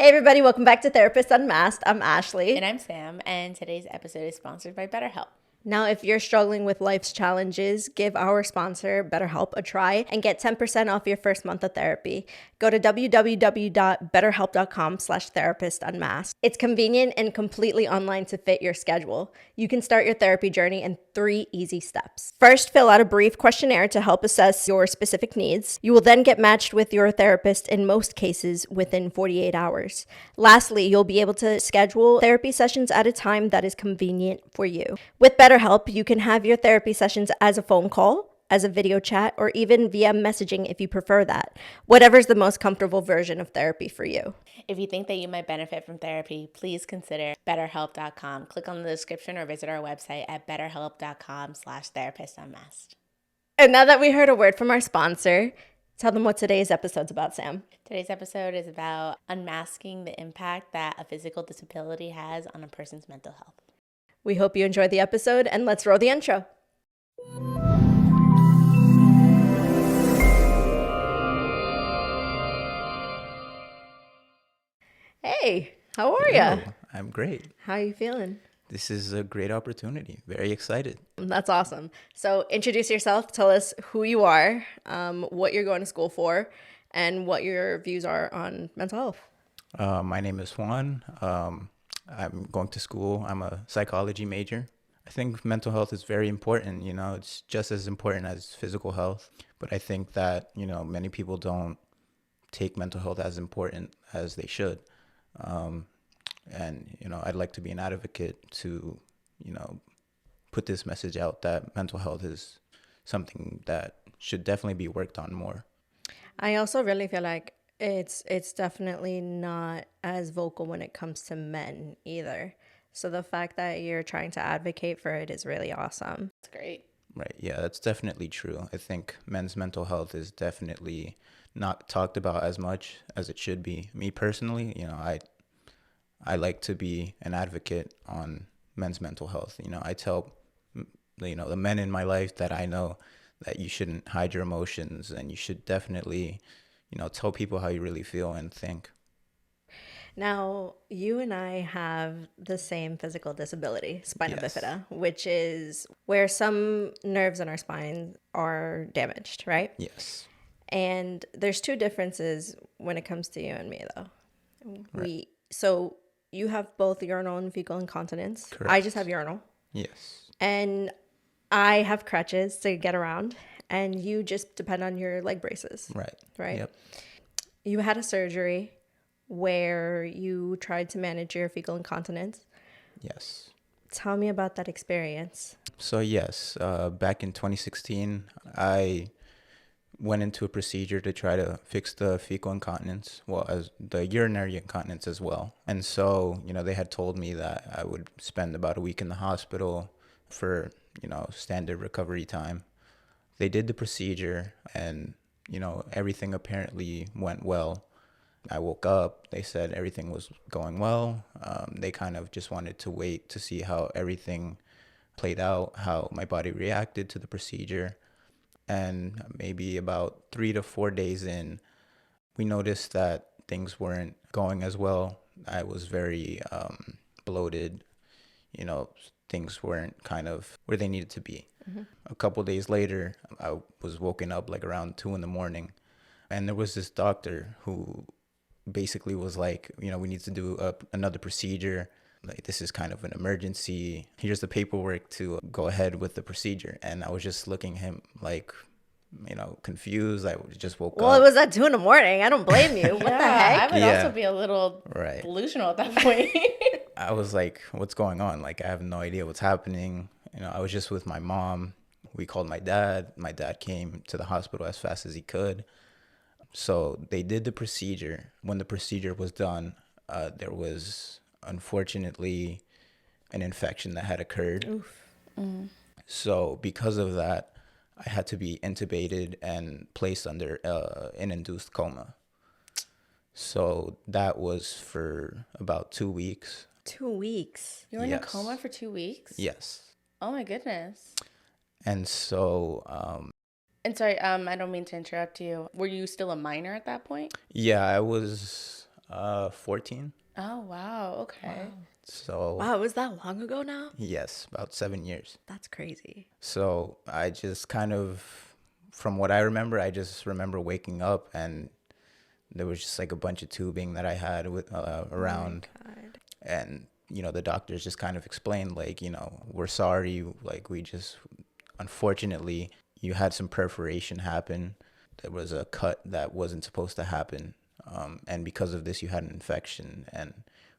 Hey everybody, welcome back to Therapists Unmasked. I'm Ashley. And I'm Sam, and today's episode is sponsored by BetterHelp. Now, if you're struggling with life's challenges, give our sponsor, BetterHelp, a try and get 10% off your first month of therapy. Go to www.betterhelp.com/therapistunmasked. It's convenient and completely online to fit your schedule. You can start your therapy journey in 3 easy steps. First, fill out a brief questionnaire to help assess your specific needs. You will then get matched with your therapist in most cases within 48 hours. Lastly, you'll be able to schedule therapy sessions at a time that is convenient for you. With BetterHelp, you can have your therapy sessions as a phone call, as a video chat, or even via messaging if you prefer that. Whatever's the most comfortable version of therapy for you. If you think that you might benefit from therapy, please consider BetterHelp.com. Click on the description or visit our website at BetterHelp.com/therapist-unmasked. And now that we heard a word from our sponsor, tell them what today's episode's about, Sam. Today's episode is about unmasking the impact that a physical disability has on a person's mental health. We hope you enjoyed the episode, and let's roll the intro. Hey, how are you? I'm great. How are you feeling? This is a great opportunity. Very excited. That's awesome. So introduce yourself. Tell us who you are, what you're going to school for, and what your views are on mental health. My name is Juan. I'm going to school. I'm a psychology major. I think mental health is very important. You know, it's just as important as physical health. But I think that, many people don't take mental health as important as they should. I'd like to be an advocate to, put this message out that mental health is something that should definitely be worked on more. I also really feel like it's definitely not as vocal when it comes to men either. So the fact that you're trying to advocate for it is really awesome. It's great. Right. Yeah, that's definitely true. I think men's mental health is definitely not talked about as much as it should be. Me personally, I like to be an advocate on men's mental health. I tell, the men in my life that I know that you shouldn't hide your emotions, and you should definitely, tell people how you really feel and think. Now, you and I have the same physical disability, spina bifida, which is where some nerves in our spine are damaged, right? Yes. And there's 2 differences when it comes to you and me, though. Right. So you have both urinal and fecal incontinence. Correct. I just have urinal. Yes. And I have crutches to get around, and you just depend on your leg braces. Right. Right? Yep. You had a surgery where you tried to manage your fecal incontinence. Yes. Tell me about that experience. So yes, back in 2016, I went into a procedure to try to fix the fecal incontinence, well, as the urinary incontinence as well. And so, they had told me that I would spend about a week in the hospital for, standard recovery time. They did the procedure, and, everything apparently went well. I woke up, they said everything was going well. They kind of just wanted to wait to see how everything played out, how my body reacted to the procedure. And maybe about 3 to 4 days in, we noticed that things weren't going as well. I was very bloated. Things weren't kind of where they needed to be. Mm-hmm. A couple days later, I was woken up like around 2 a.m. And there was this doctor who basically was like, we need to do another procedure. Like, this is kind of an emergency. Here's the paperwork to go ahead with the procedure. And I was just looking at him like, confused. I just woke up. Well, it was at 2 a.m. I don't blame you. What the heck? I would also be a little delusional at that point. I was like, what's going on? Like, I have no idea what's happening. I was just with my mom. We called my dad. My dad came to the hospital as fast as he could. So they did the procedure. When the procedure was done, there was unfortunately an infection that had occurred. Oof. Mm. So because of that, I had to be intubated and placed under an induced coma. So that was for about 2 weeks. 2 weeks? You were in a coma for 2 weeks? Yes. Oh my goodness. And so And sorry, I don't mean to interrupt you. Were you still a minor at that point? yeah, I was 14. Oh, wow. Okay. So Wow, it was that long ago now? yes, about 7 years. That's crazy. So I just kind of, from what I remember, I just remember waking up and there was just like a bunch of tubing that I had with around, God. and the doctors just kind of explained like, we're sorry, like we just, unfortunately, you had some perforation happen. There was a cut that wasn't supposed to happen, and because of this, you had an infection, and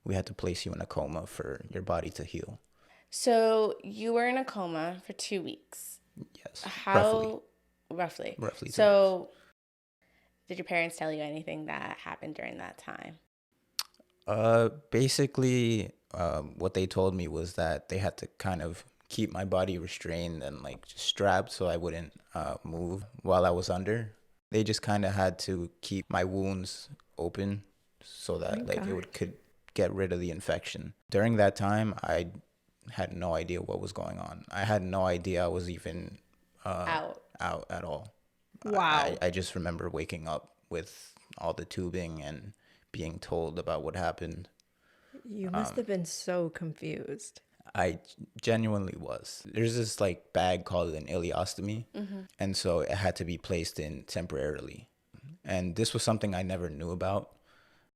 we had to place you in a coma for your body to heal. So you were in a coma for 2 weeks. Yes, How roughly? roughly 2 weeks. So did your parents tell you anything that happened during that time? Basically, what they told me was that they had to kind of keep my body restrained and like just strapped so I wouldn't move while I was under. They just kind of had to keep my wounds open so that like it would could get rid of the infection. During that time, I had no idea what was going on. I had no idea I was even Out. out at all. Wow. I just remember waking up with all the tubing and being told about what happened. You must have been so confused. I genuinely was. There's this like bag called an ileostomy, and so it had to be placed in temporarily. And this was something I never knew about.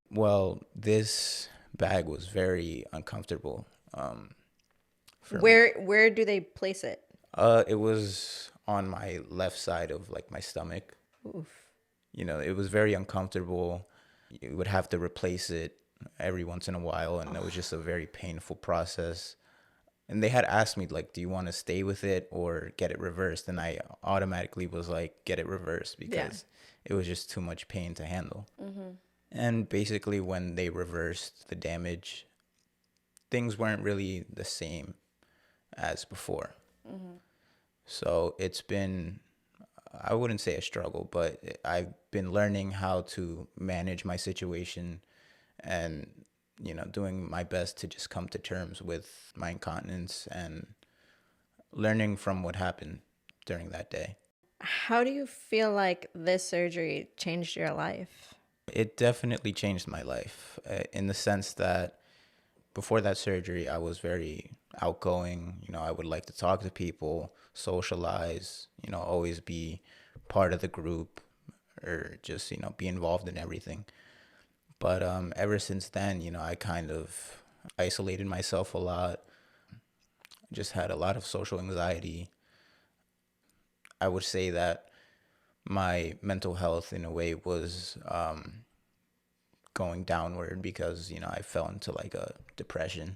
Well, this bag was very uncomfortable. For me. Where do they place it? It was on my left side of like my stomach. Oof. It was very uncomfortable. You would have to replace it every once in a while, and it was just a very painful process. And they had asked me like, do you want to stay with it or get it reversed? And I automatically was like, get it reversed, because it was just too much pain to handle. And basically when they reversed the damage, things weren't really the same as before. So it's been, I wouldn't say a struggle, but I've been learning how to manage my situation and, doing my best to just come to terms with my incontinence and learning from what happened during that day. How do you feel like this surgery changed your life? It definitely changed my life in the sense that before that surgery, I was very outgoing. I would like to talk to people, socialize, always be part of the group or just, be involved in everything. But ever since then, I kind of isolated myself a lot, just had a lot of social anxiety. I would say that my mental health in a way was going downward because, I fell into like a depression,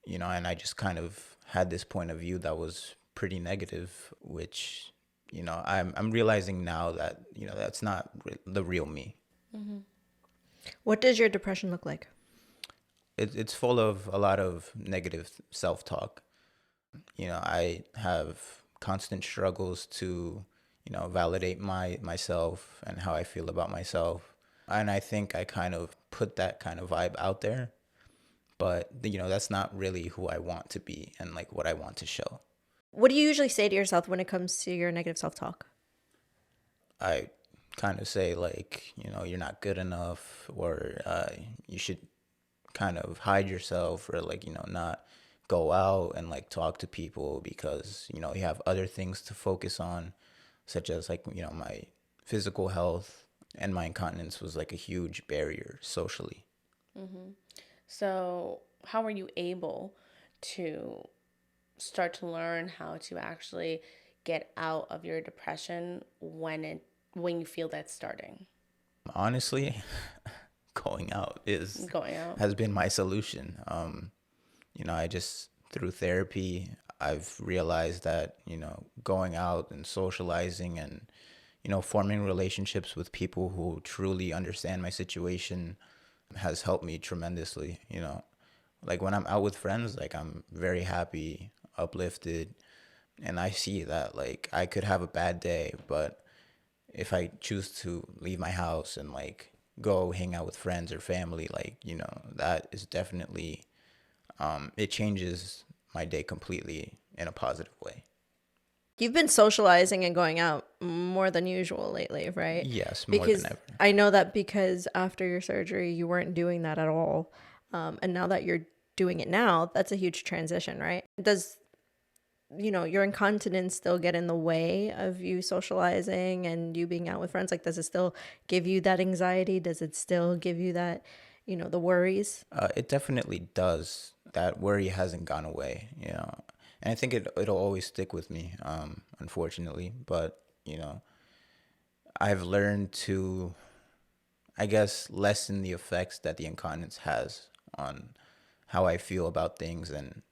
and I just kind of had this point of view that was pretty negative, which, I'm realizing now that, that's not the real me. What does your depression look like? It's full of a lot of negative self-talk. I have constant struggles to, validate myself and how I feel about myself. And I think I kind of put that kind of vibe out there, but that's not really who I want to be and like what I want to show. What do you usually say to yourself when it comes to your negative self-talk? I kind of say like, you're not good enough, or you should kind of hide yourself, or like, not go out and like talk to people because, you have other things to focus on, such as like, my physical health, and my incontinence was like a huge barrier socially. So how were you able to start to learn how to actually get out of your depression when you feel that starting? Honestly, going out Going out. has been my solution. I just, through therapy, I've realized that, going out and socializing and, forming relationships with people who truly understand my situation has helped me tremendously. Like when I'm out with friends, like I'm very happy, uplifted, and I see that like I could have a bad day, but if I choose to leave my house and like go hang out with friends or family, like, that is definitely, it changes my day completely in a positive way. You've been socializing and going out more than usual lately, right? Yes, more Because than ever. I know that because after your surgery, you weren't doing that at all. And now that you're doing it now, that's a huge transition, right? Does, your incontinence still get in the way of you socializing and you being out with friends? Like, does it still give you that anxiety? Does it still give you that, the worries? It definitely does. That worry hasn't gone away, and I think it'll always stick with me, unfortunately. But I've learned to, I guess, lessen the effects that the incontinence has on how I feel about things and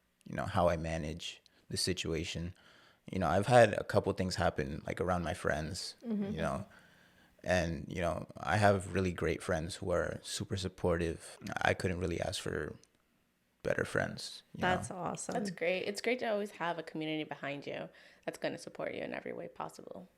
how I manage the situation. I've had a couple things happen like around my friends, and I have really great friends who are super supportive. I couldn't really ask for better friends. That's awesome. That's great. It's great to always have a community behind you that's going to support you in every way possible.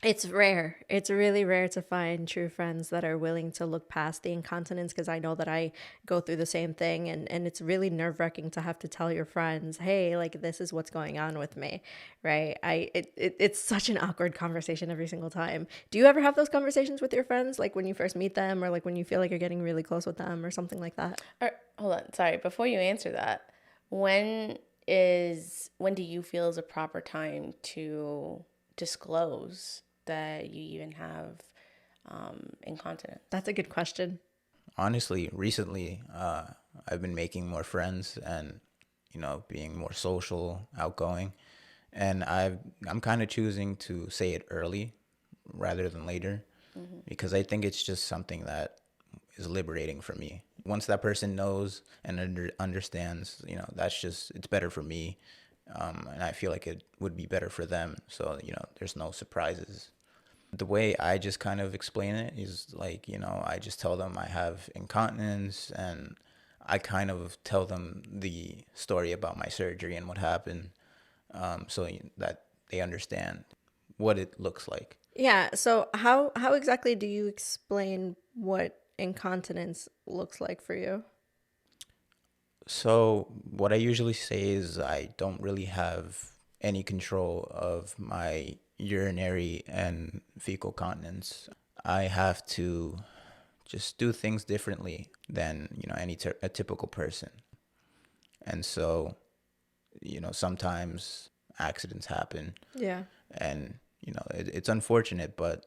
It's rare. It's really rare to find true friends that are willing to look past the incontinence, because I know that I go through the same thing, and it's really nerve-wracking to have to tell your friends, hey, like, this is what's going on with me, right? It's such an awkward conversation every single time. Do you ever have those conversations with your friends, like when you first meet them, or like when you feel like you're getting really close with them or something like that? Hold on. Sorry. Before you answer that, when do you feel is a proper time to disclose that you even have incontinence? That's a good question. Honestly, recently, I've been making more friends and being more social, outgoing, and I'm kind of choosing to say it early rather than later, because I think it's just something that is liberating for me. Once that person knows and understands, it's better for me, and I feel like it would be better for them. So there's no surprises. The way I just kind of explain it is like, I just tell them I have incontinence, and I kind of tell them the story about my surgery and what happened, so that they understand what it looks like. Yeah. So how exactly do you explain what incontinence looks like for you? So what I usually say is I don't really have any control of my urinary and fecal continence. I have to just do things differently than a typical person, and so sometimes accidents happen, Yeah. and it's unfortunate, but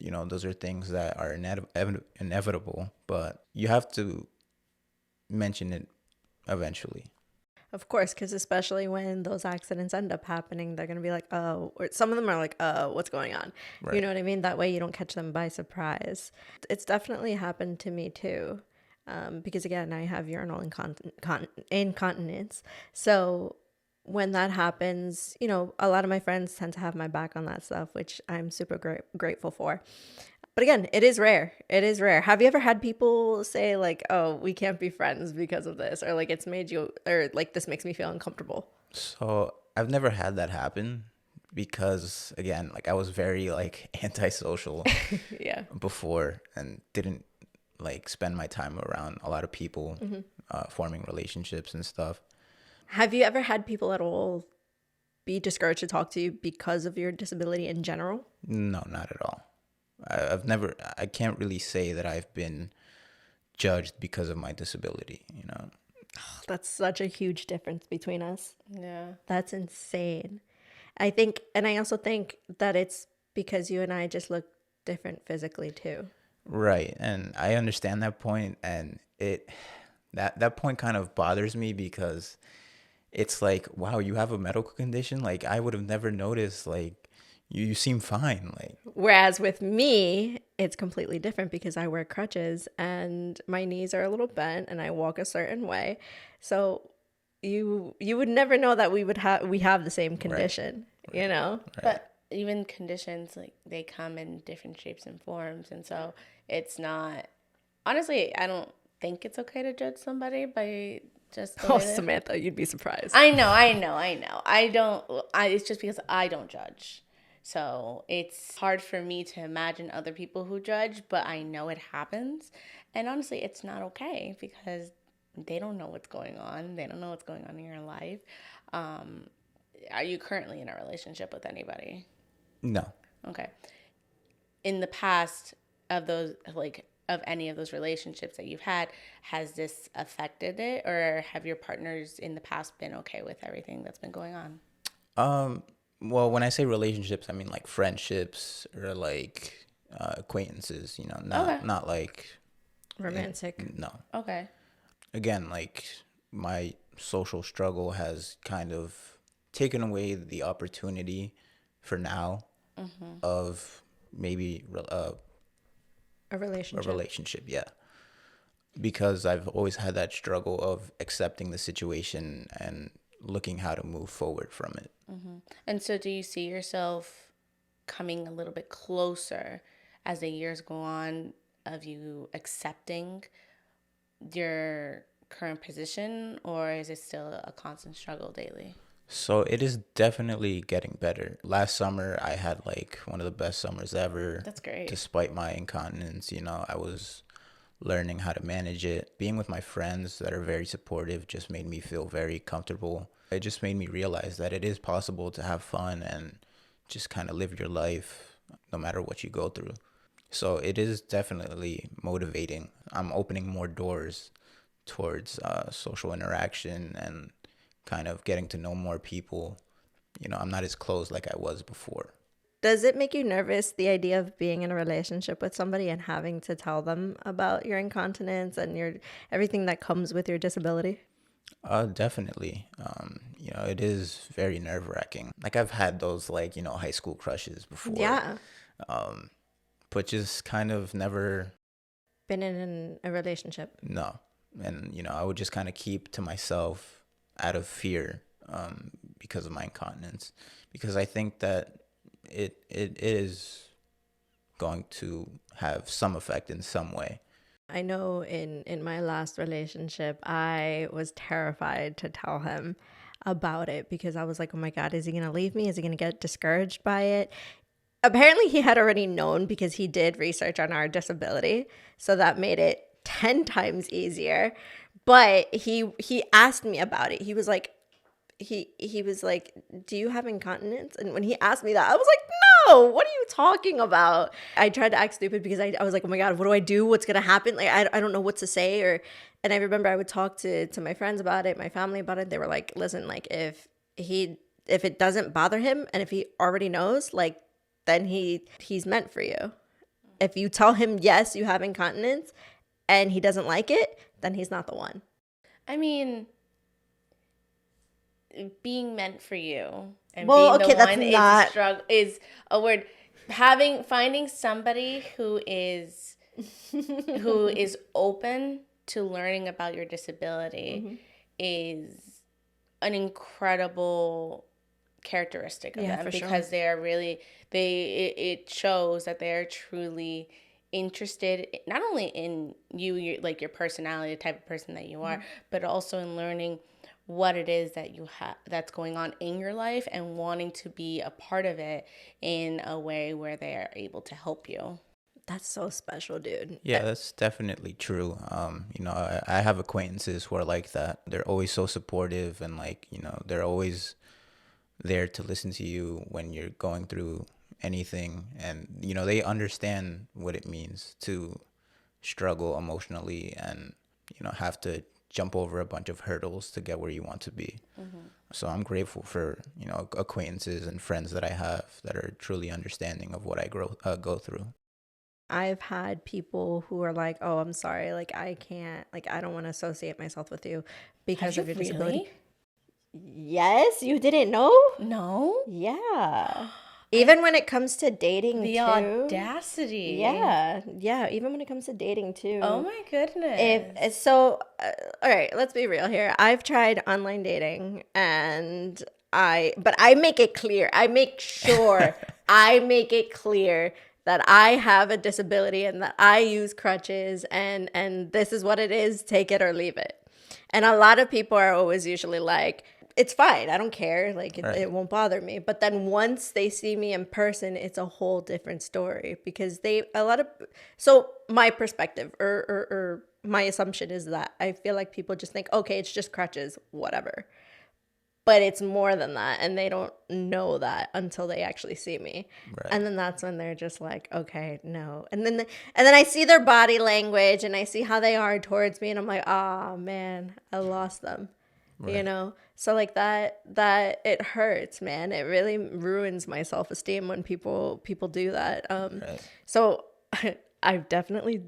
those are things that are inevitable, but you have to mention it eventually. Of course, because especially when those accidents end up happening, they're going to be like, oh, or some of them are like, what's going on? You Right. know what I mean? That way you don't catch them by surprise. It's definitely happened to me too. Because again, I have urinal incontinence. So when that happens, a lot of my friends tend to have my back on that stuff, which I'm super grateful for. But again, it is rare. It is rare. Have you ever had people say like, "Oh, we can't be friends because of this," or like it's made you, or like this makes me feel uncomfortable? So I've never had that happen because, again, like I was very like antisocial Yeah. before and didn't like spend my time around a lot of people, forming relationships and stuff. Have you ever had people at all be discouraged to talk to you because of your disability in general? No, not at all. I can't really say that I've been judged because of my disability. That's such a huge difference between us. Yeah. That's insane. I think, and I also think that it's because you and I just look different physically too. Right. And I understand that point, and that point kind of bothers me because it's like, wow, you have a medical condition? Like I would have never noticed. Like you seem fine. Like Whereas with me, it's completely different because I wear crutches and my knees are a little bent and I walk a certain way. So you would never know that we have the same condition, you know? right. But even conditions, like, they come in different shapes and forms. And so it's not, honestly, I don't think it's okay to judge somebody by just the Oh, way they- Samantha, you'd be surprised. I know. It's just because I don't judge. So it's hard for me to imagine other people who judge, but I know it happens. And honestly, it's not okay because they don't know what's going on. They don't know what's going on in your life. Are you currently in a relationship with anybody? No. Okay. In the past of those, like, of any of those relationships that you've had, has this affected it, or have your partners in the past been okay with everything that's been going on? Well, when I say relationships, I mean like friendships or like acquaintances, you know, Okay. not like Romantic. no. Okay. Again, like my social struggle has kind of taken away the opportunity for now of maybe A a relationship. relationship, yeah. Because I've always had that struggle of accepting the situation and looking how to move forward from it. And so do you see yourself coming a little bit closer as the years go on of you accepting your current position, or is it still a constant struggle daily? So it is definitely getting better. Last summer, I had like one of the best summers ever. That's great. Despite my incontinence, you know, I was learning how to manage it. Being with my friends that are very supportive just made me feel very comfortable. It just made me realize that it is possible to have fun and just kind of live your life no matter what you go through. So it is definitely motivating. I'm opening more doors towards social interaction and kind of getting to know more people. You know, I'm not as closed like I was before. Does it make you nervous, the idea of being in a relationship with somebody and having to tell them about your incontinence and your everything that comes with your disability? Definitely. You know, it is very nerve wracking. Like I've had those like, you know, high school crushes before. Yeah. But just kind of never, Been in a relationship. no. And, you know, I would just kind of keep to myself out of fear because of my incontinence. Because I think that it is going to have some effect in some way. I know in my last relationship, I was terrified to tell him about it because I was like, oh my God, is he going to leave me? Is he going to get discouraged by it? Apparently, he had already known because he did research on our disability. So that made it 10 times easier. But he asked me about it. He was like, he was like, do you have incontinence? And when he asked me that, I was like, no, what are you talking about? I tried to act stupid because I was like, oh my God, what do I do? What's gonna happen? Like I don't know what to say. And I remember I would talk to my friends about it, my family about it. They were like, listen, like if it doesn't bother him and if he already knows, like then he's meant for you. If you tell him yes, you have incontinence and he doesn't like it, then he's not the one. I mean, being meant for you and Well, being okay, the that's one not- is a word. Finding somebody who is open to learning about your disability is an incredible characteristic of Yeah, them, for sure. because they are really it shows that they are truly interested not only in you, like your personality, the type of person that you are, but also in learning what it is that you have that's going on in your life and wanting to be a part of it in a way where they are able to help you. That's so special, dude. Yeah, that's definitely true. You know, I have acquaintances who are like that. They're always so supportive and like, you know, they're always there to listen to you when you're going through anything. And, you know, they understand what it means to struggle emotionally and, you know, have to jump over a bunch of hurdles to get where you want to be. So I'm grateful for, you know, acquaintances and friends that I have that are truly understanding of what I go through. I've had people who are like, "Oh, I'm sorry, like I can't, like I don't want to associate myself with you because of your disability." Yes, you didn't know? No. Yeah. Even when it comes to dating The too. audacity. Yeah, even when it comes to dating too. Oh my goodness. All right, let's be real here. I've tried online dating but I make it clear. I make sure I make it clear that I have a disability and that I use crutches and this is what it is, take it or leave it. And a lot of people are always usually like, it's fine, I don't care, like Right. it won't bother me. But then once they see me in person, it's a whole different story because so my perspective or my assumption is that I feel like people just think, okay, it's just crutches, whatever. but it's more than that, and they don't know that until they actually see me. Right. And then that's when they're just like, okay, no. And then I see their body language, and I see how they are towards me, and I'm like, oh man, I lost them. You Right. know? So like that it hurts, man. It really ruins my self-esteem when people do that. Right. So I've definitely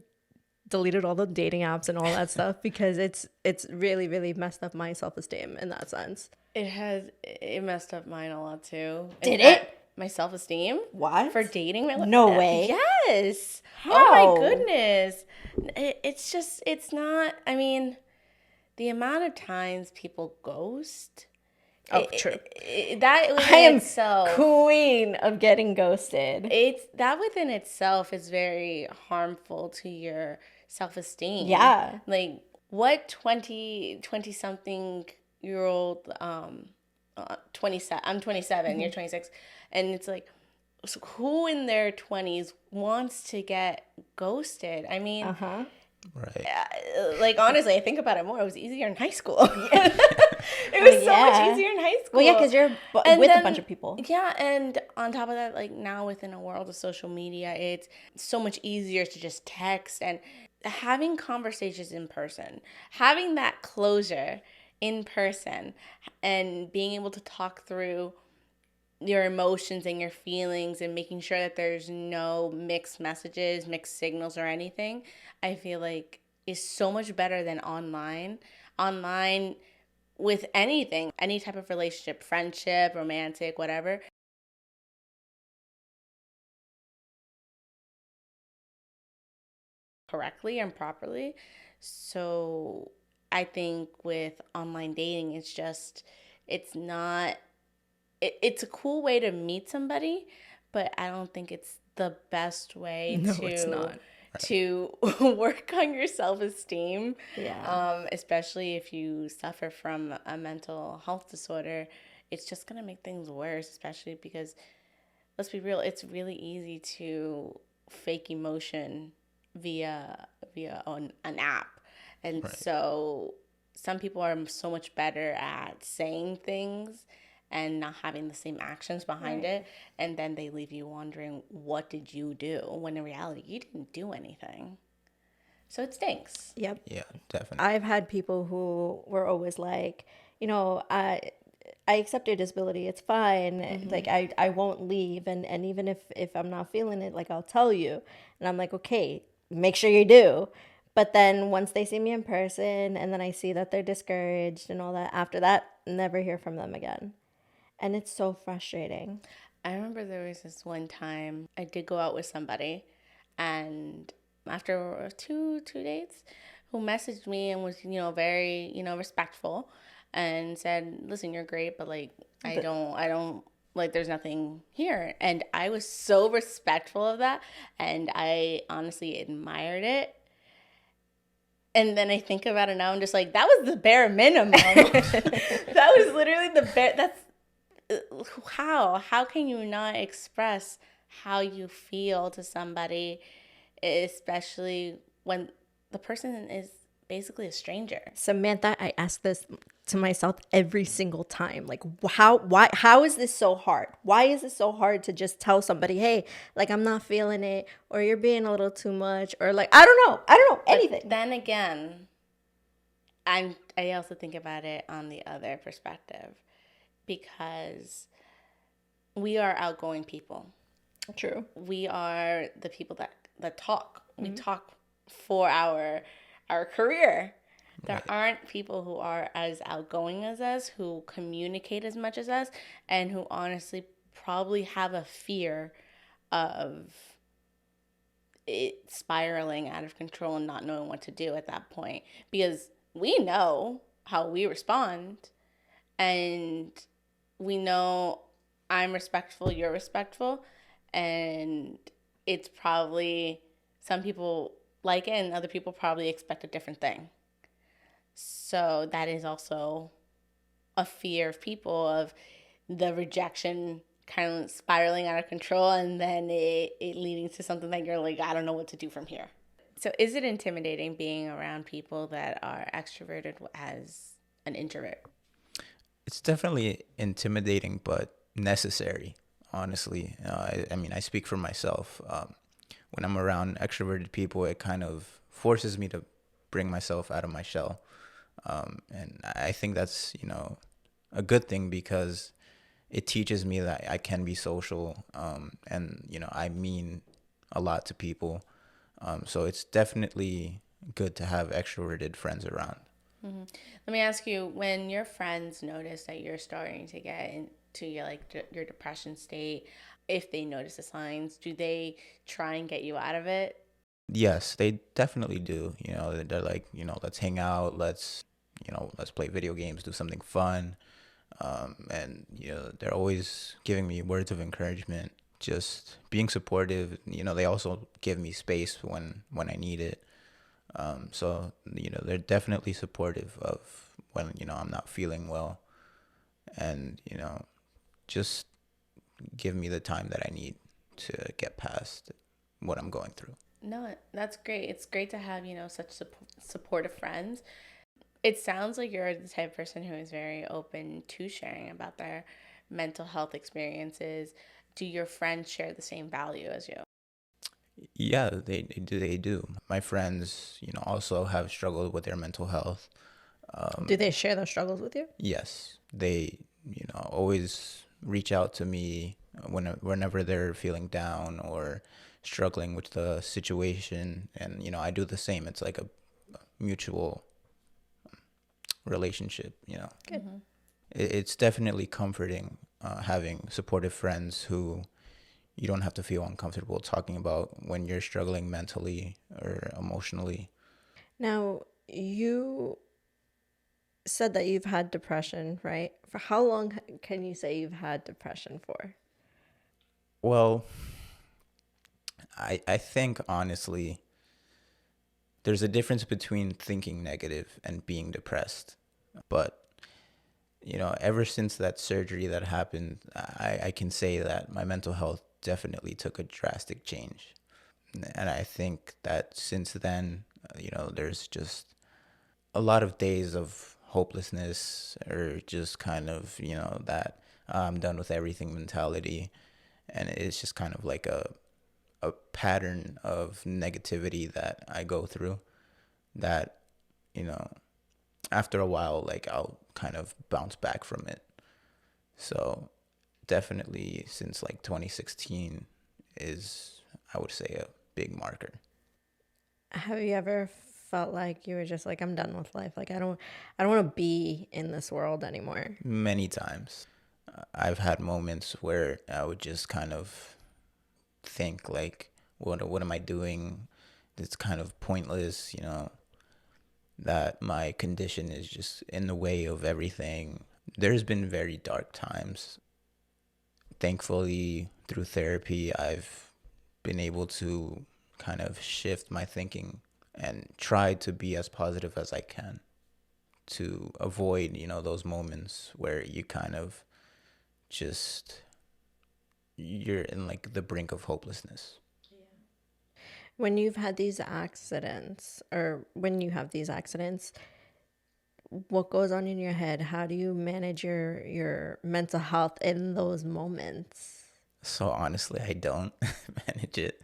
deleted all the dating apps and all that stuff because it's really, really messed up my self-esteem in that sense. It messed up mine a lot too. Did it? My self-esteem? What? For dating? No way. Yes. How? Oh my goodness. It's not, I mean, the amount of times people ghost. Oh, true. That I am itself, queen of getting ghosted. that within itself is very harmful to your self-esteem. Yeah. Like, what 20 something year old 27, I'm 27, you're 26, and it's like, so who in their 20s wants to get ghosted? I mean, Right. like, honestly, I think about it more. It was easier in high school. It was so much easier in high school. Well, yeah, because you're with a bunch of people. Yeah, and on top of that, like, now within a world of social media, it's so much easier to just text, and having conversations in person, having that closure in person, and being able to talk through your emotions and your feelings and making sure that there's no mixed messages, mixed signals or anything, I feel like is so much better than online. Online with anything, any type of relationship, friendship, romantic, whatever. Correctly and properly. So I think with online dating, it's not, it's a cool way to meet somebody, but I don't think it's the best way It's not. to work on your self-esteem. Yeah. Especially if you suffer from a mental health disorder, it's just gonna make things worse, especially because, let's be real, it's really easy to fake emotion via an app. And so some people are so much better at saying things and not having the same actions behind it, and then they leave you wondering, what did you do, when in reality you didn't do anything. So it stinks. Yep. Yeah, definitely. I've had people who were always like, I accept your disability. It's fine. Like I won't leave. And even if I'm not feeling it, like I'll tell you. And I'm like, okay, make sure you do. But then once they see me in person and then I see that they're discouraged and all that, after that, never hear from them again. And it's so frustrating. I remember there was this one time I did go out with somebody, and after two dates, who messaged me and was, very, respectful, and said, listen, you're great, but like I don't like, there's nothing here. And I was so respectful of that, and I honestly admired it. And then I think about it now, I'm just like, that was the bare minimum. That was literally the bare, that's, how can you not express how you feel to somebody, especially when the person is basically a stranger? Samantha, I ask this to myself every single time. Like, how is this so hard? Why is it so hard to just tell somebody, hey, like, I'm not feeling it, or you're being a little too much, or like, I don't know, anything. But then again, I also think about it on the other perspective, because we are outgoing people. True. We are the people that talk. We talk for our career. There aren't people who are as outgoing as us, who communicate as much as us, and who honestly probably have a fear of it spiraling out of control and not knowing what to do at that point. Because we know how we respond, and we know I'm respectful, you're respectful, and it's probably, some people like it and other people probably expect a different thing. So that is also a fear of people, of the rejection kind of spiraling out of control, and then it leading to something that you're like, I don't know what to do from here. So is it intimidating being around people that are extroverted as an introvert? It's definitely intimidating, but necessary, honestly. I mean, I speak for myself. When I'm around extroverted people, it kind of forces me to bring myself out of my shell. And I think that's, a good thing because it teaches me that I can be social. And, I mean a lot to people. So it's definitely good to have extroverted friends around. Let me ask you, when your friends notice that you're starting to get into your your depression state, if they notice the signs, do they try and get you out of it? Yes, they definitely do. They're like, let's hang out, let's play video games, do something fun. And they're always giving me words of encouragement, just being supportive. They also give me space when I need it. So they're definitely supportive of when I'm not feeling well, and just give me the time that I need to get past what I'm going through. No, that's great. It's great to have, such supportive friends. It sounds like you're the type of person who is very open to sharing about their mental health experiences. Do your friends share the same value as you? Yeah, they do. My friends, also have struggled with their mental health. Do they share those struggles with you? Yes, they, always reach out to me whenever they're feeling down or struggling with the situation, and I do the same. It's like a mutual relationship. Good. It's definitely comforting having supportive friends who you don't have to feel uncomfortable talking about when you're struggling mentally or emotionally. Now, you said that you've had depression, right? For how long can you say you've had depression for? Well, I think honestly, there's a difference between thinking negative and being depressed. But, ever since that surgery that happened, I can say that my mental health definitely took a drastic change. And I think that since then, there's just a lot of days of hopelessness or just kind of, that I'm done with everything mentality. And it's just kind of like a pattern of negativity that I go through that, you know, after a while, like I'll kind of bounce back from it. So definitely since like 2016 is, I would say, a big marker. Have you ever felt like you were just like, I'm done with life? Like, I don't want to be in this world anymore. Many times. I've had moments where I would just kind of think like, what am I doing? It's kind of pointless, that my condition is just in the way of everything. There's been very dark times. Thankfully, through therapy, I've been able to kind of shift my thinking and try to be as positive as I can to avoid, those moments where you kind of just you're in like the brink of hopelessness. When you've had these accidents, or when you have these accidents, what goes on in your head? How do you manage your mental health in those moments? So honestly, I don't manage it.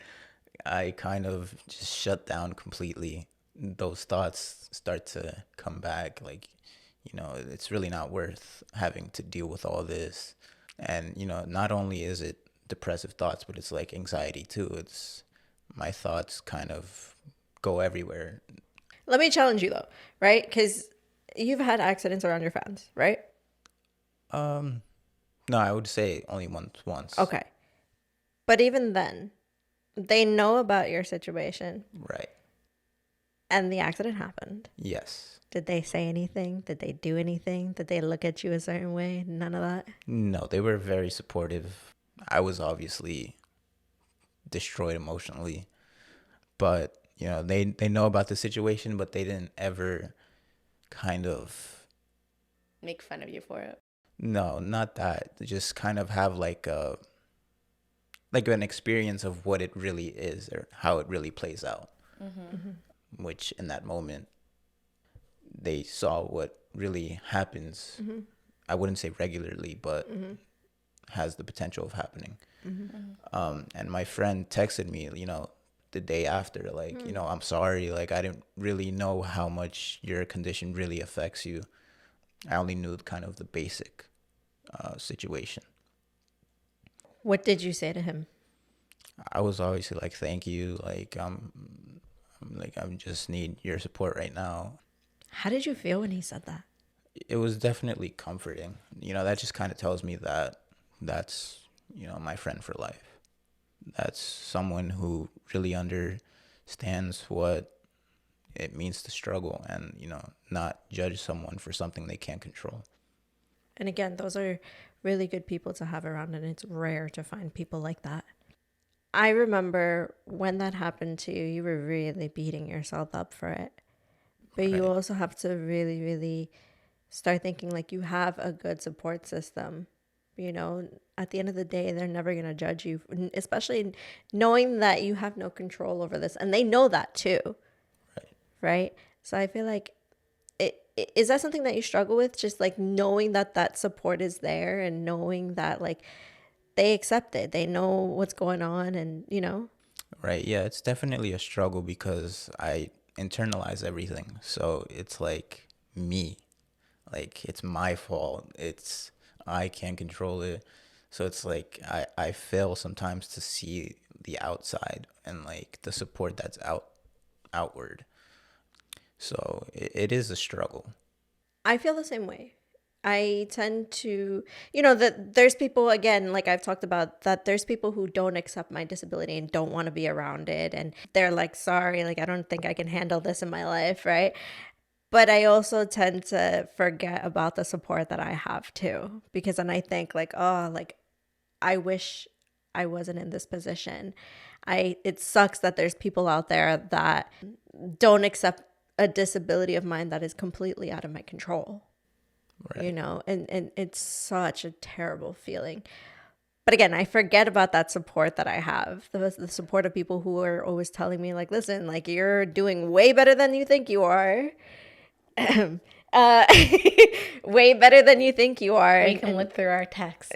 I kind of just shut down completely. Those thoughts start to come back like, it's really not worth having to deal with all this. And, not only is it depressive thoughts, but it's like anxiety too. It's my thoughts kind of go everywhere. Let me challenge you though, right? Because you've had accidents around your fans, right? No, I would say only once. Okay. But even then, they know about your situation Right. and the accident happened. Yes. Did they say anything? Did they do anything? Did they look at you a certain way? None of that? No, they were very supportive. I was obviously destroyed emotionally, but they know about the situation, but they didn't ever kind of, Make fun of you for it. no, not that. They just kind of have like an experience of what it really is or how it really plays out. Which in that moment they saw what really happens I wouldn't say regularly, but has the potential of happening. And my friend texted me, the day after, like, I'm sorry, like, I didn't really know how much your condition really affects you. I only knew kind of the basic situation. What did you say to him? I was obviously like, thank you, like, I just need your support right now. How did you feel when he said that? It was definitely comforting. That just kind of tells me that that's, my friend for life. That's someone who really understands what it means to struggle and, not judge someone for something they can't control. And again, those are really good people to have around, and it's rare to find people like that. I remember when that happened to you, you were really beating yourself up for it. But you Right. also have to really, really start thinking like you have a good support system. At the end of the day, they're never going to judge you, especially knowing that you have no control over this. And they know that too, right? So I feel like, is that something that you struggle with? Just like knowing that support is there and knowing that like they accept it, they know what's going on, and Right. Yeah, it's definitely a struggle because I internalize everything. So it's like me. Like it's my fault. I can't control it. So it's like I fail sometimes to see the outside and like the support that's outward. So it is a struggle. I feel the same way. I tend to, that there's people, again, like I've talked about, that there's people who don't accept my disability and don't want to be around it. And they're like, sorry, like, I don't think I can handle this in my life, right? But I also tend to forget about the support that I have too. Because then I think like, oh, like, I wish I wasn't in this position. It sucks that there's people out there that don't accept a disability of mine that is completely out of my control. Right. And it's such a terrible feeling. But again, I forget about that support that I have, the support of people who are always telling me like, listen, like you're doing way better than you think you are. uh, Way better than you think you are. We can look through our texts.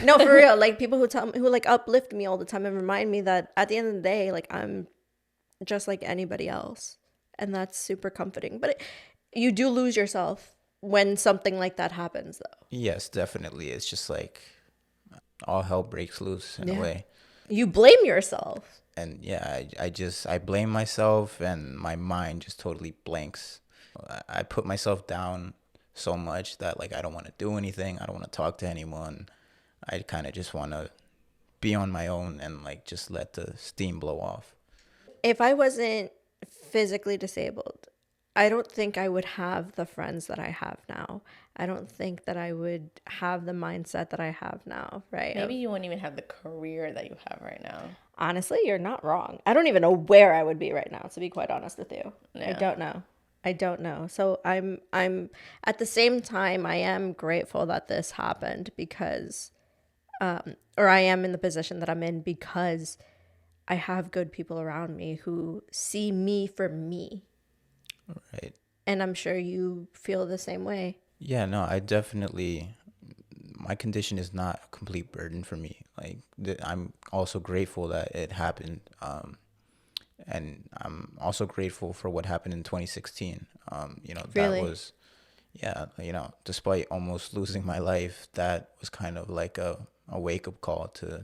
No, for real. Like people who like uplift me all the time and remind me that at the end of the day, like I'm just like anybody else. And that's super comforting. But you do lose yourself when something like that happens, though. Yes, definitely. It's just like all hell breaks loose in a way. You blame yourself. And yeah, I blame myself and my mind just totally blanks. I put myself down so much that like I don't want to do anything. I don't want to talk to anyone. I kind of just want to be on my own and like just let the steam blow off. If I wasn't physically disabled, I don't think I would have the friends that I have now. I don't think that I would have the mindset that I have now, right? Maybe you wouldn't even have the career that you have right now. Honestly, you're not wrong. I don't even know where I would be right now, to be quite honest with you. Yeah. I don't know. So I'm at the same time, I am grateful that this happened because, or I am in the position that I'm in because I have good people around me who see me for me. Right. And I'm sure you feel the same way. Yeah, no, my condition is not a complete burden for me. Like I'm also grateful that it happened. And I'm also grateful for what happened in 2016. Really? That was, yeah, despite almost losing my life, that was kind of like a wake up call to,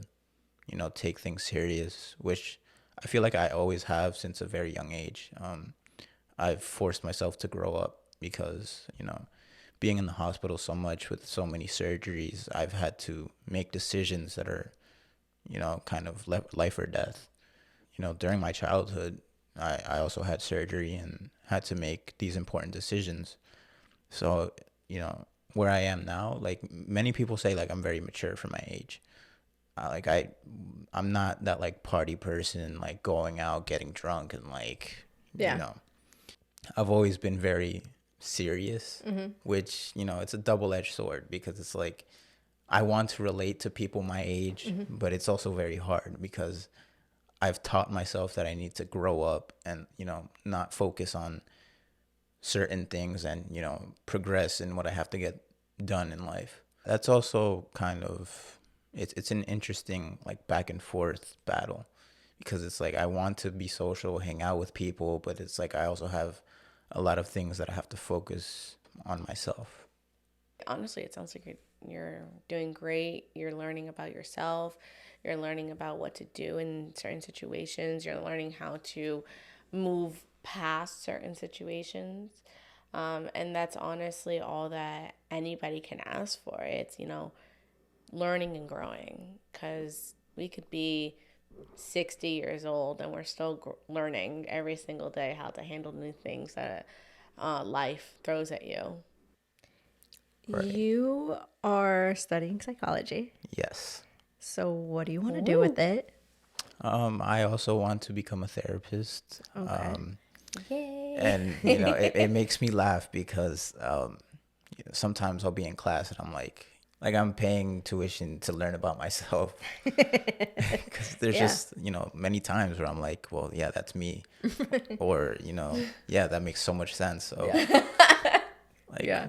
take things serious, which I feel like I always have since a very young age. I've forced myself to grow up because, being in the hospital so much with so many surgeries, I've had to make decisions that are, kind of life or death. During my childhood, I also had surgery and had to make these important decisions. So, where I am now, like many people say, like I'm very mature for my age. I'm not that like party person, like going out, getting drunk and like, I've always been very serious, which, it's a double-edged sword because it's like I want to relate to people my age, but it's also very hard because I've taught myself that I need to grow up and, not focus on certain things and, progress in what I have to get done in life. That's also kind of, it's an interesting like back and forth battle, because it's like I want to be social, hang out with people, but it's like I also have a lot of things that I have to focus on myself. Honestly, it sounds like you're doing great. You're learning about yourself. You're learning about what to do in certain situations. You're learning how to move past certain situations. And that's honestly all that anybody can ask for. It's, learning and growing, because we could be 60 years old and we're still learning every single day how to handle new things that life throws at you. Right. You are studying psychology. Yes. So what do you want to do with it? I also want to become a therapist. Okay. Yay. And, it makes me laugh because sometimes I'll be in class and I'm like I'm paying tuition to learn about myself. Because there's just, many times where I'm like, well, yeah, that's me. Or, yeah, that makes so much sense. So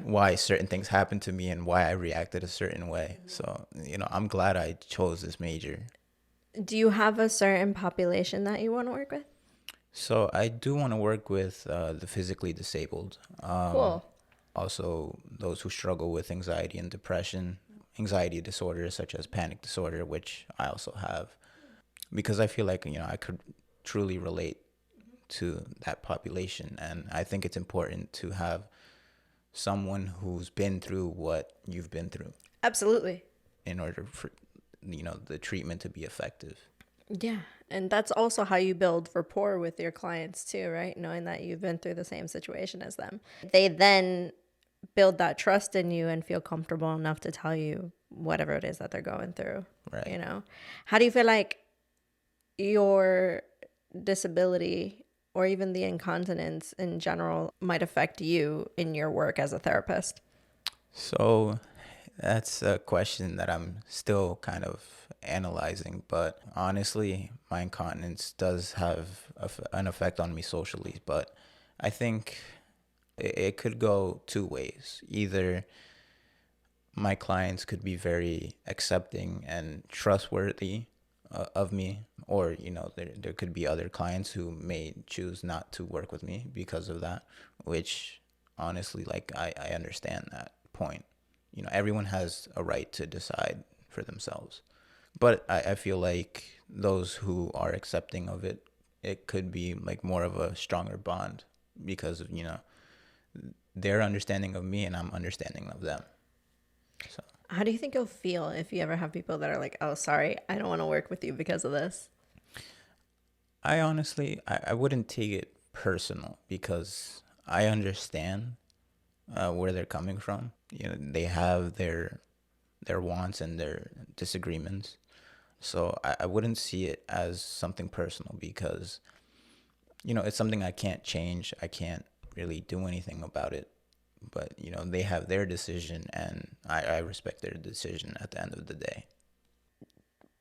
why certain things happen to me and why I reacted a certain way. So, I'm glad I chose this major. Do you have a certain population that you want to work with? So I do want to work with the physically disabled. Cool. Also, those who struggle with anxiety and depression, anxiety disorders such as panic disorder, which I also have. Because I feel like, I could truly relate to that population. And I think it's important to have someone who's been through what you've been through Absolutely. in order for, the treatment to be effective. Yeah. And that's also how you build rapport with your clients too, right? Knowing that you've been through the same situation as them. They then build that trust in you and feel comfortable enough to tell you whatever it is that they're going through. Right. How do you feel like your disability or even the incontinence in general might affect you in your work as a therapist? So that's a question that I'm still kind of analyzing, but honestly, my incontinence does have an effect on me socially, but I think it could go two ways. Either my clients could be very accepting and trustworthy of me, or there could be other clients who may choose not to work with me because of that, which honestly, like, I understand that point. Everyone has a right to decide for themselves, but I feel like those who are accepting of it, it could be like more of a stronger bond because of their understanding of me and I'm understanding of them. So How do you think you'll feel if you ever have people that are like, oh, sorry, I don't want to work with you because of this? I honestly, I wouldn't take it personal because I understand where they're coming from. They have their wants and their disagreements. So I wouldn't see it as something personal because, it's something I can't change. I can't really do anything about it. But, they have their decision and I respect their decision at the end of the day.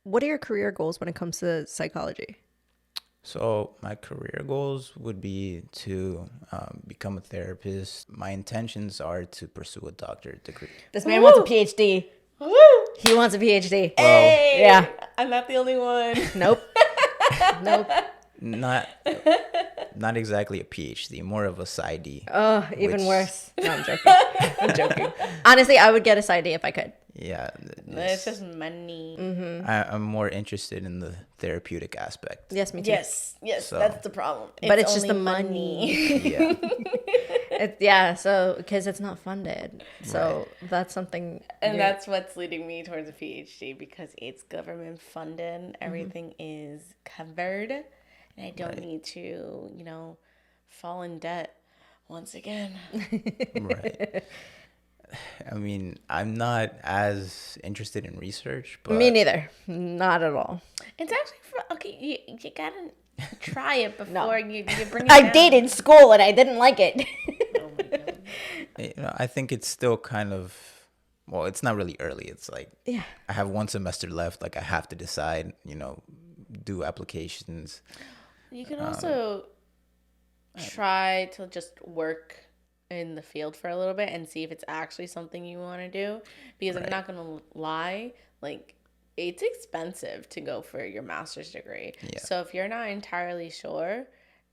What are your career goals when it comes to psychology? So my career goals would be to become a therapist. My intentions are to pursue a doctorate degree. This man wants a PhD. Woo! He wants a PhD. Hey, yeah. I'm not the only one. Nope. Nope. Not exactly a PhD, more of a PsyD. Oh, even which- worse. No, I'm joking. I'm joking. Honestly, I would get a PsyD if I could. Yeah, It's just money. I'm more interested in the therapeutic aspect. Yes, me too. Yes, So- that's the problem. But it's just only the money. Yeah, So because it's not funded. So that's something. And that's what's leading me towards a PhD, because it's government funded. Everything is covered. And I don't need to, fall in debt once again. right. I mean, I'm not as interested in research, but Me neither. Not at all. It's actually okay. You gotta try it before No. you bring it I down. did in school and I didn't like it. Oh my God. I think it's still kind of, well, it's not really early. It's like Yeah. I have one semester left. Like I have to decide, do applications. You can also try to just work in the field for a little bit and see if it's actually something you want to do. Because I'm not going to lie, like, it's expensive to go for your master's degree. Yeah. So if you're not entirely sure,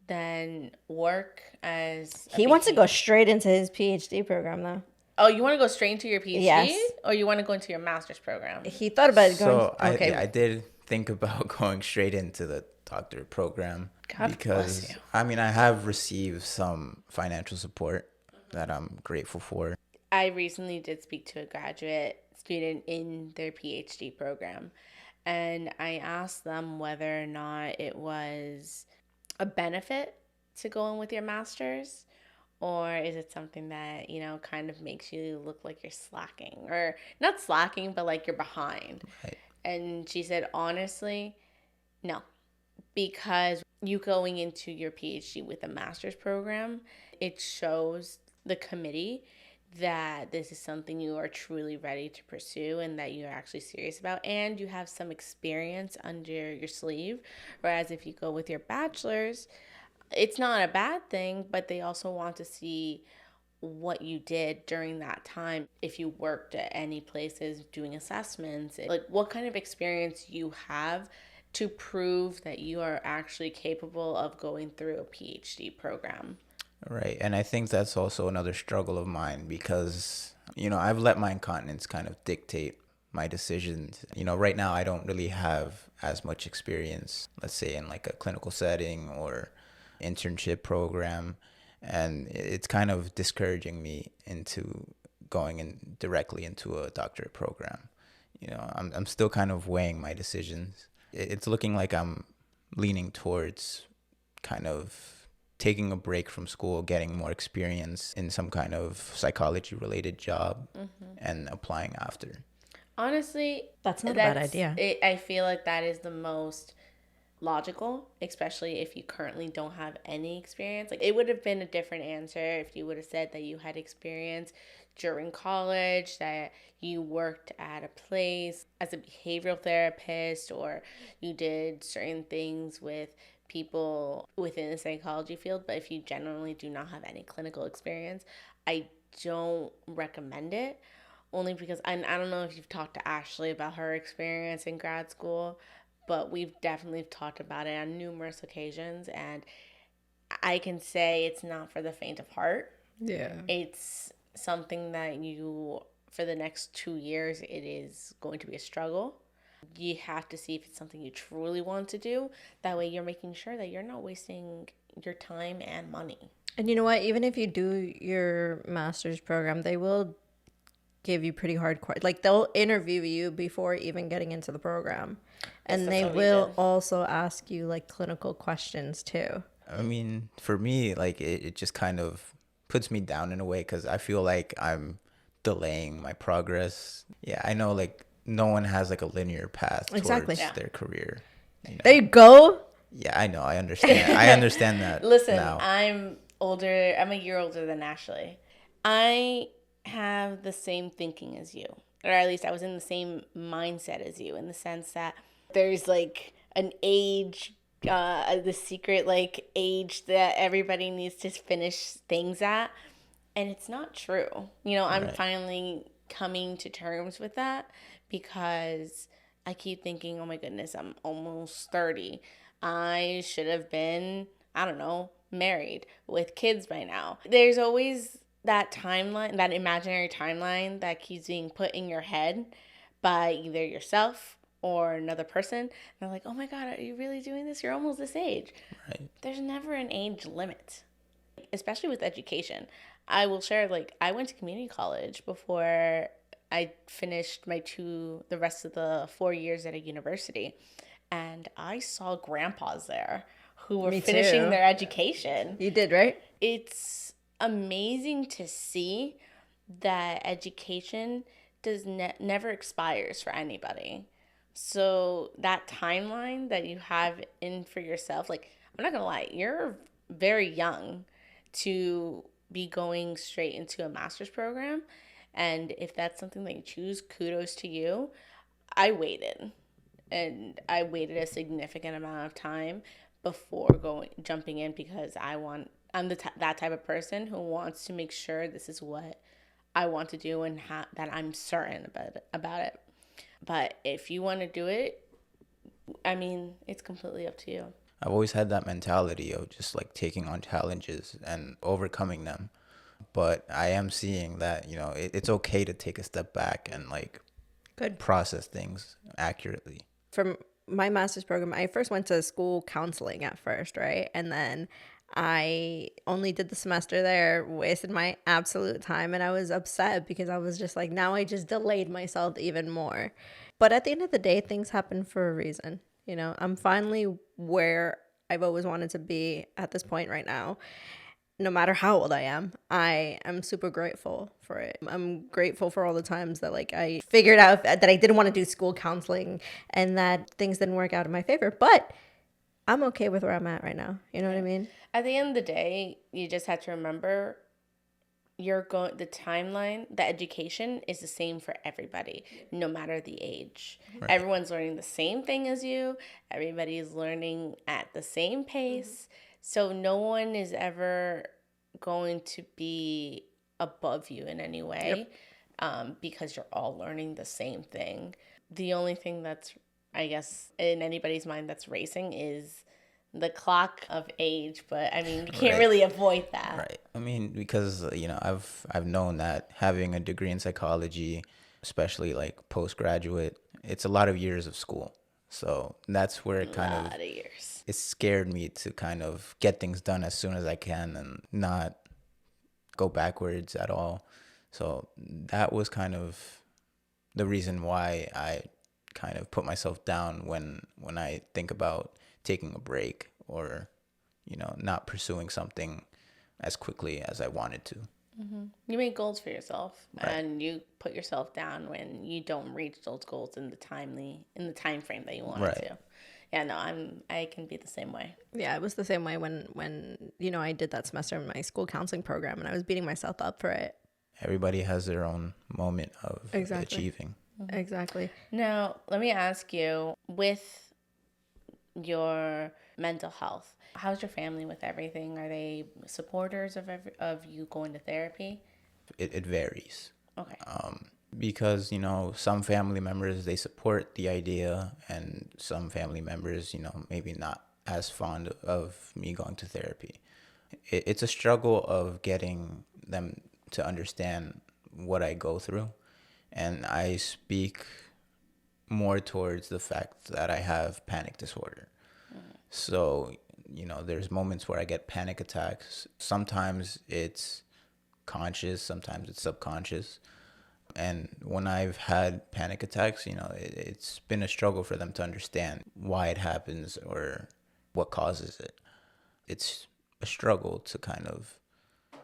then work as He wants to go straight into his PhD program, though. Oh, you want to go straight into your PhD? Yes. Or you want to go into your master's program? He thought about going. So Okay. I did think about going straight into the doctorate program God because bless you. I mean I have received some financial support that I'm grateful for. I recently did speak to a graduate student in their PhD program, and I asked them whether or not it was a benefit to go in with your master's, or is it something that, you know, kind of makes you look like you're slacking, or not slacking, but like you're behind. Right. And she said, honestly, no, because you going into your PhD with a master's program, it shows the committee that this is something you are truly ready to pursue and that you're actually serious about, and you have some experience under your sleeve. Whereas if you go with your bachelor's, it's not a bad thing, but they also want to see what you did during that time. If you worked at any places doing assessments, like what kind of experience you have to prove that you are actually capable of going through a PhD program. Right. And I think that's also another struggle of mine because, you know, I've let my incontinence kind of dictate my decisions. You know, right now I don't really have as much experience, let's say in like a clinical setting or internship program. And it's kind of discouraging me into going in directly into a doctorate program. You know, I'm still kind of weighing my decisions. It's looking like I'm leaning towards kind of taking a break from school, getting more experience in some kind of psychology related job and applying after. Honestly, That's not a bad idea. I feel like that is the most logical, especially if you currently don't have any experience. Like, it would have been a different answer if you would have said that you had experience during college, that you worked at a place as a behavioral therapist, or you did certain things with people within the psychology field. But if you generally do not have any clinical experience, I don't recommend it. Only because I don't know if you've talked to Ashley about her experience in grad school, but we've definitely talked about it on numerous occasions, and I can say it's not for the faint of heart. Yeah. It's something that for the next 2 years, it is going to be a struggle. You have to see if it's something you truly want to do. That way you're making sure that you're not wasting your time and money. And you know what? Even if you do your master's program, they will give you pretty hard like they'll interview you before even getting into the program, and they will also ask you like clinical questions too. I mean, for me, like it just kind of puts me down in a way because I feel like I'm delaying my progress. Yeah, I know like no one has like a linear path towards their career. You know? There you go. Yeah, I know. I understand. I understand that. Listen, now. I'm older. I'm a year older than Ashley. I have the same thinking as you, or at least I was in the same mindset as you, in the sense that there's like an age, the secret like age that everybody needs to finish things at, and it's not true. You know, I'm finally coming to terms with that, because I keep thinking, oh my goodness, I'm almost 30. I should have been, I don't know, married with kids by now. There's always that timeline, that imaginary timeline that keeps being put in your head by either yourself or another person. And they're like, oh my God, are you really doing this? You're almost this age. Right. There's never an age limit, especially with education. I will share, like, I went to community college before I finished the rest of the 4 years at a university. And I saw grandpas there who were finishing their education. You did, right? It's amazing to see that education never expires for anybody. So that timeline that you have in for yourself, like, I'm not gonna lie, you're very young to be going straight into a master's program. And if that's something that you choose, kudos to you. I waited a significant amount of time before jumping in, because I'm that type of person who wants to make sure this is what I want to do and that I'm certain about it. But if you want to do it, I mean, it's completely up to you. I've always had that mentality of just like taking on challenges and overcoming them. But I am seeing that, it's okay to take a step back and like Good. process things accurately. From my master's program, I first went to school counseling at first, right? And then I only did the semester there, wasted my absolute time, and I was upset because I was just like, now I just delayed myself even more. But at the end of the day, things happen for a reason. I'm finally where I've always wanted to be at this point right now. No matter how old I am super grateful for it. I'm grateful for all the times that like I figured out that I didn't want to do school counseling and that things didn't work out in my favor, but I'm okay with where I'm at right now. You know what I mean? At the end of the day, you just have to remember the timeline, the education is the same for everybody, no matter the age. Right. Everyone's learning the same thing as you. Everybody's learning at the same pace. So no one is ever going to be above you in any way. Yep. Because you're all learning the same thing. The only thing that's, I guess, in anybody's mind that's racing is the clock of age, but I mean, you can't really avoid that. Right. I mean, because, I've known that having a degree in psychology, especially like postgraduate, it's a lot of years of school. So that's where it kind of years. It scared me to kind of get things done as soon as I can and not go backwards at all. So that was kind of the reason why I kind of put myself down when I think about taking a break or, not pursuing something as quickly as I wanted to. Mm-hmm. You make goals for yourself, right. And you put yourself down when you don't reach those goals in the time frame that you wanted to. Yeah, no, I can be the same way. Yeah, it was the same way when I did that semester in my school counseling program and I was beating myself up for it. Everybody has their own moment of achieving. Mm-hmm. Exactly. Now, let me ask you, with your mental health, how's your family with everything? Are they supporters of you going to therapy? It varies. Okay. Because, some family members, they support the idea, and some family members, maybe not as fond of me going to therapy. It's a struggle of getting them to understand what I go through. And I speak more towards the fact that I have panic disorder. Mm-hmm. So, there's moments where I get panic attacks. Sometimes it's conscious, sometimes it's subconscious. And when I've had panic attacks, it's been a struggle for them to understand why it happens or what causes it. It's a struggle to kind of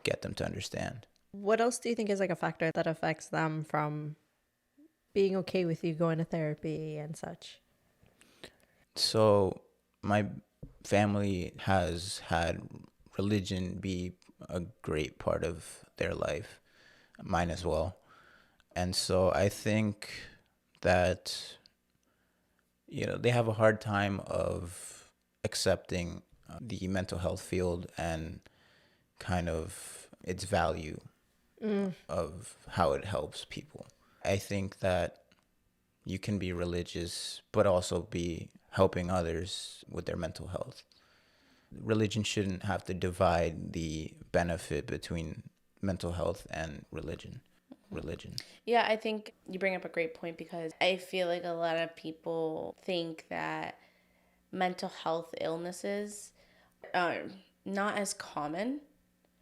get them to understand. What else do you think is like a factor that affects them from being okay with you going to therapy and such? So my family has had religion be a great part of their life, mine as well. And so I think that, they have a hard time of accepting the mental health field and kind of its value of how it helps people. I think that you can be religious, but also be helping others with their mental health. Religion shouldn't have to divide the benefit between mental health and religion. Yeah, I think you bring up a great point because I feel like a lot of people think that mental health illnesses are not as common,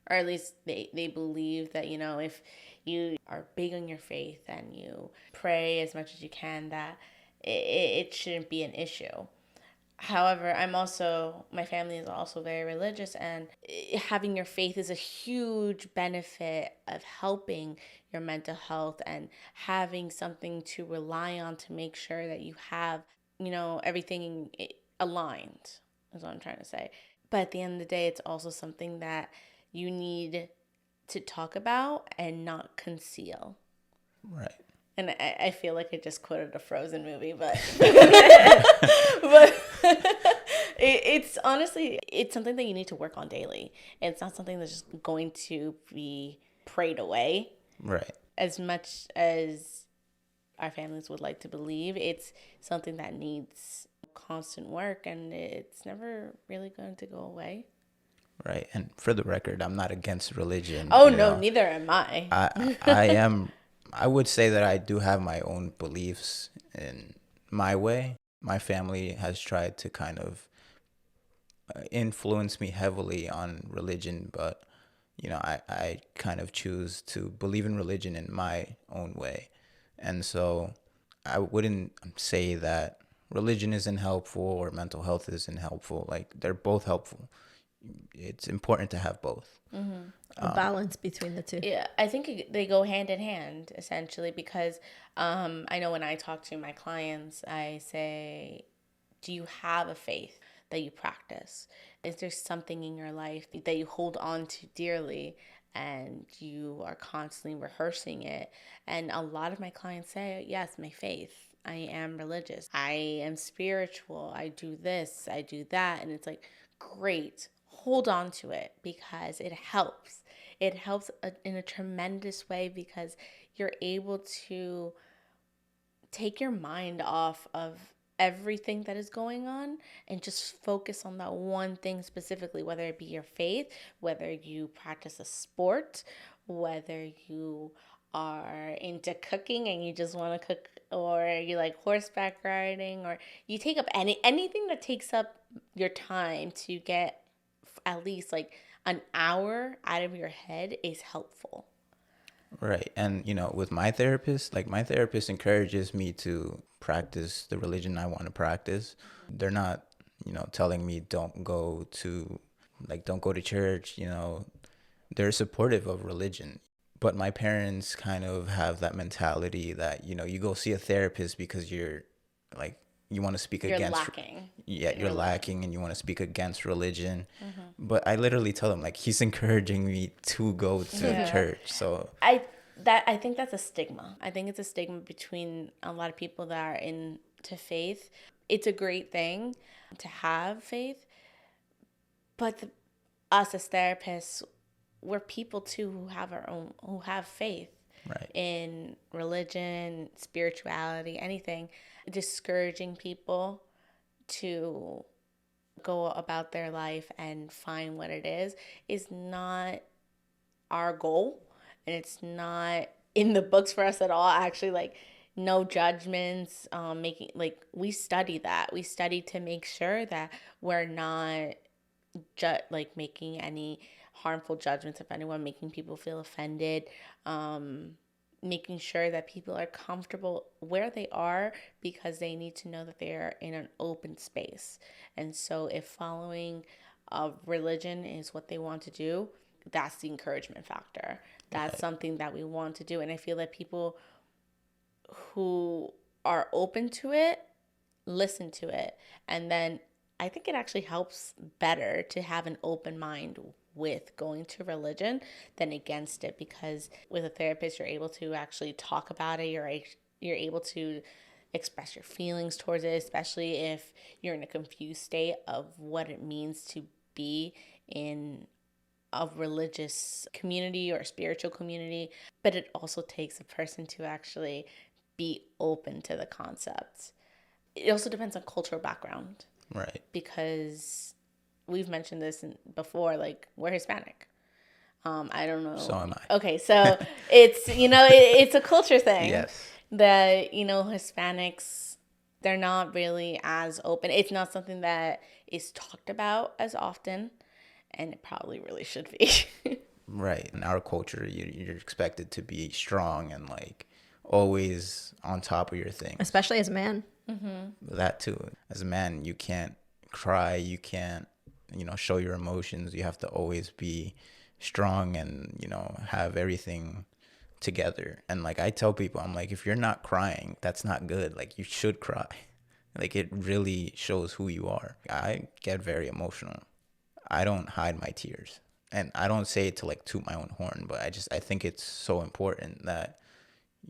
or at least they believe that, if you are big on your faith and you pray as much as you can, that it shouldn't be an issue. However, my family is also very religious, and having your faith is a huge benefit of helping your mental health and having something to rely on to make sure that you have, everything aligned, is what I'm trying to say. But at the end of the day, it's also something that you need to talk about and not conceal. Right. And I feel like I just quoted a Frozen movie, but It's honestly, it's something that you need to work on daily. It's not something that's just going to be prayed away. Right. As much as our families would like to believe, it's something that needs constant work, and it's never really going to go away. Right. And for the record, I'm not against religion. Oh, no, neither am I. I would say that I do have my own beliefs in my way. My family has tried to kind of influence me heavily on religion, but I kind of choose to believe in religion in my own way. And so I wouldn't say that religion isn't helpful or mental health isn't helpful. Like, they're both helpful. It's important to have both. A balance between the two. Yeah, I think they go hand in hand, essentially, because I know when I talk to my clients, I say, do you have a faith that you practice? Is there something in your life that you hold on to dearly and you are constantly rehearsing it? And a lot of my clients say, yes, my faith. I am religious. I am spiritual. I do this. I do that. And it's like, great. Hold on to it because it helps. It helps in a tremendous way because you're able to take your mind off of everything that is going on and just focus on that one thing specifically, whether it be your faith, whether you practice a sport, whether you are into cooking and you just want to cook, or you like horseback riding, or you take up anything that takes up your time to get at least like an hour out of your head is helpful. Right. And, with my therapist, like, my therapist encourages me to practice the religion I want to practice. They're not, telling me don't go to church, They're supportive of religion. But my parents kind of have that mentality that, you go see a therapist because you're like, you want to speak against Lacking. Yeah, you're lacking and you want to speak against religion. But I literally tell them, like, he's encouraging me to go to church. So I think that's a stigma. I think it's a stigma between a lot of people that are into faith. It's a great thing to have faith, but us as therapists, we're people too who have faith. Right. In religion, spirituality, anything. Discouraging people to go about their life and find what it is not our goal, and it's not in the books for us at all. Actually, like, no judgments, making, like, we study to make sure that we're not making any harmful judgments of anyone, making people feel offended, making sure that people are comfortable where they are because they need to know that they are in an open space. And so if following religion is what they want to do, that's the encouragement factor. That's something that we want to do. And I feel that people who are open to it, listen to it. And then I think it actually helps better to have an open mind with going to religion than against it, because with a therapist you're able to actually talk about it. You're able to express your feelings towards it, especially if you're in a confused state of what it means to be in a religious community or a spiritual community. But it also takes a person to actually be open to the concepts. It also depends on cultural background. Right. Because we've mentioned this before, like, we're Hispanic. I don't know. So am I. Okay, so it's, it's a culture thing. Yes. That, Hispanics, they're not really as open. It's not something that is talked about as often, and it probably really should be. Right. In our culture, you're expected to be strong and, like, always on top of your things. Especially as a man. That too. As a man, you can't cry. You can't, show your emotions. You have to always be strong and, have everything together. And, like, I tell people, I'm like, if you're not crying, that's not good. Like, you should cry. Like, it really shows who you are. I get very emotional. I don't hide my tears. And I don't say it to, like, toot my own horn, but I think it's so important that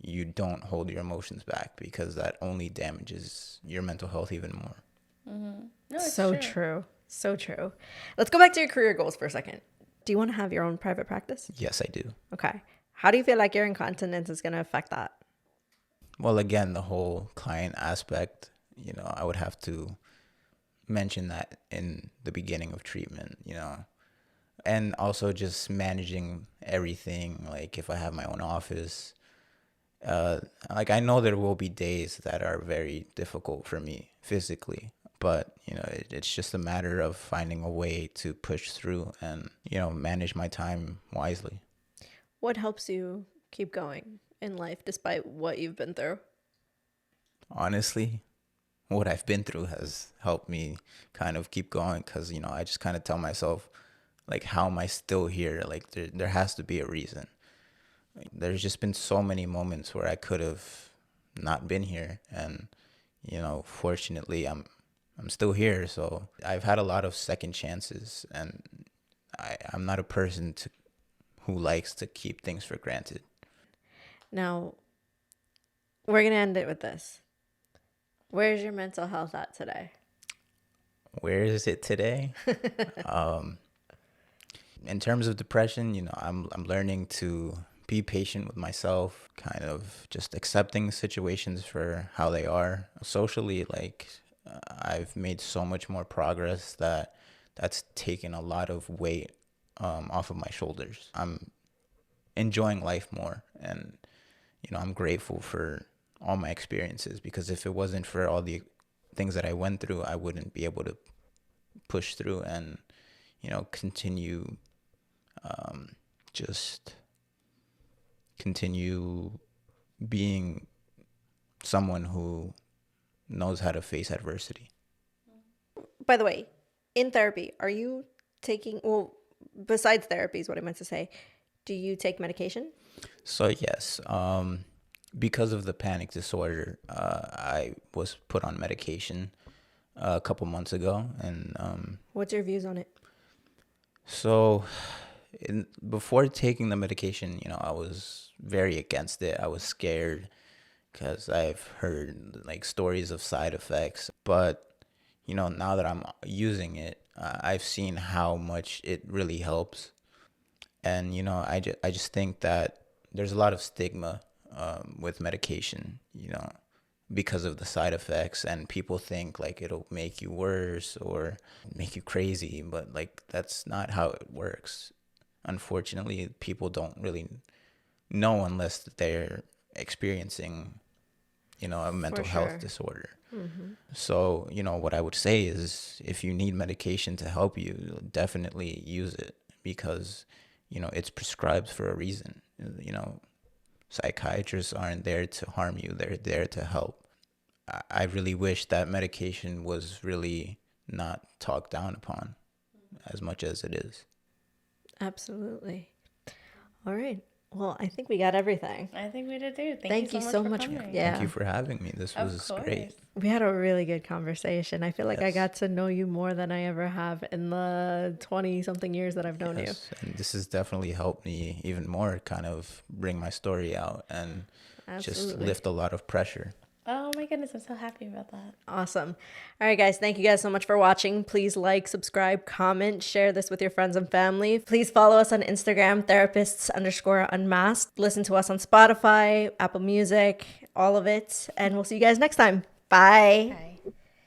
you don't hold your emotions back, because that only damages your mental health even more. No, it's So true. true. So true. Let's go back to your career goals for a second. Do you want to have your own private practice? Yes, I do. Okay. How do you feel like your incontinence is going to affect that? Well, again, the whole client aspect, I would have to mention that in the beginning of treatment, and also just managing everything. Like if I have my own office, like I know there will be days that are very difficult for me physically, but it's just a matter of finding a way to push through and manage my time wisely. What helps you keep going in life despite what you've been through? Honestly, what I've been through has helped me kind of keep going because I just kind of tell myself, like, how am I still here? Like there has to be a reason. Like, there's just been so many moments where I could have not been here, and fortunately I'm still here. So I've had a lot of second chances, and I'm not a person who likes to keep things for granted. Now, we're going to end it with this. Where's your mental health at today? Where is it today? In terms of depression, I'm learning to be patient with myself, kind of just accepting situations for how they are. Socially, like I've made so much more progress that's taken a lot of weight off of my shoulders. I'm enjoying life more, and I'm grateful for all my experiences, because if it wasn't for all the things that I went through, I wouldn't be able to push through and continue just continue being someone who knows how to face adversity. By the way, in therapy, are you taking, well, besides therapy is what I meant to say, do you take medication? So yes, because of the panic disorder, I was put on medication a couple months ago, and What's your views on it? so before taking the medication, I was very against it. I was scared because I've heard like stories of side effects. But, now that I'm using it, I've seen how much it really helps. And, I just think that there's a lot of stigma with medication, because of the side effects, and people think like it'll make you worse or make you crazy, but like that's not how it works. Unfortunately, people don't really know unless they're experiencing a mental health disorder. So what I would say is, if you need medication to help you, definitely use it, because it's prescribed for a reason. Psychiatrists aren't there to harm you, they're there to help. I really wish that medication was really not talked down upon as much as it is. Absolutely. All right. Well, I think we got everything. I think we did too. Thank you so much. Coming. Yeah. Thank you for having me. This Of was course. great. We had a really good conversation. I feel like I Yes. got to know you more than I ever have in the 20 something years that I've known Yes, and this has definitely helped me even more kind of bring my story out and you. just Absolutely. lift a lot of pressure. Oh my goodness, I'm so happy about that. Awesome. All right, guys. Thank you guys so much for watching. Please like, subscribe, comment, share this with your friends and family. Please follow us on Instagram, Therapists_Unmasked. Listen to us on Spotify, Apple Music, all of it. And we'll see you guys next time. Bye. Bye.